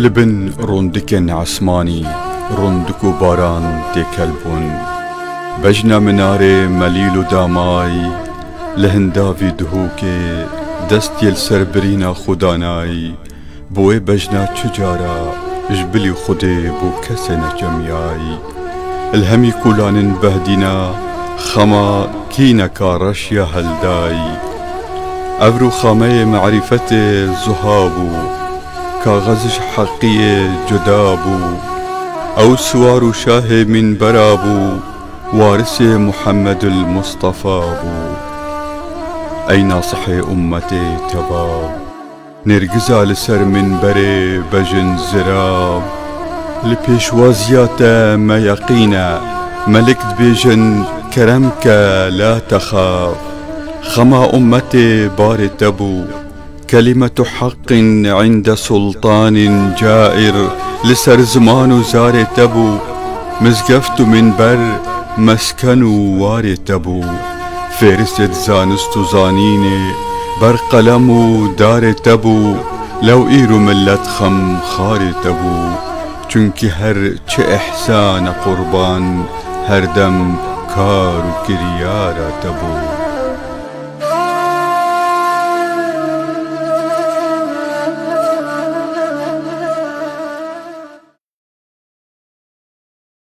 لبن روندكن عسماني روندكو باران تكلبون بجنا مناري مليل داماي لهندافي دهوكي دست يلسر برينا خداناي بوي بجنا تجارة جبلي خدي بو كسنة جمياي الهمي كولان بهدينا خما كينا كارشيا هلداي أبرو خامي معرفتي زهابو كاغزش حقية جدابو أو سوار شاه من برابو وارث محمد المصطفى بو أي ناصح أمتي تباب نرجزا لسر من بري بجن زراب لبيشوازياتا ما يقينا ملكت بيجن كرمك لا تخاف خما أمتي بار تبو كلمة حق عند سلطان جائر لسر زمان زار تبو مزقفت من بر مسكن وار تبو فارست زانست زانيني بر قلم دار تبو لو إيرو ملت خم خار تبو چونك هر چه احسان قربان هر دم كار كريار تبو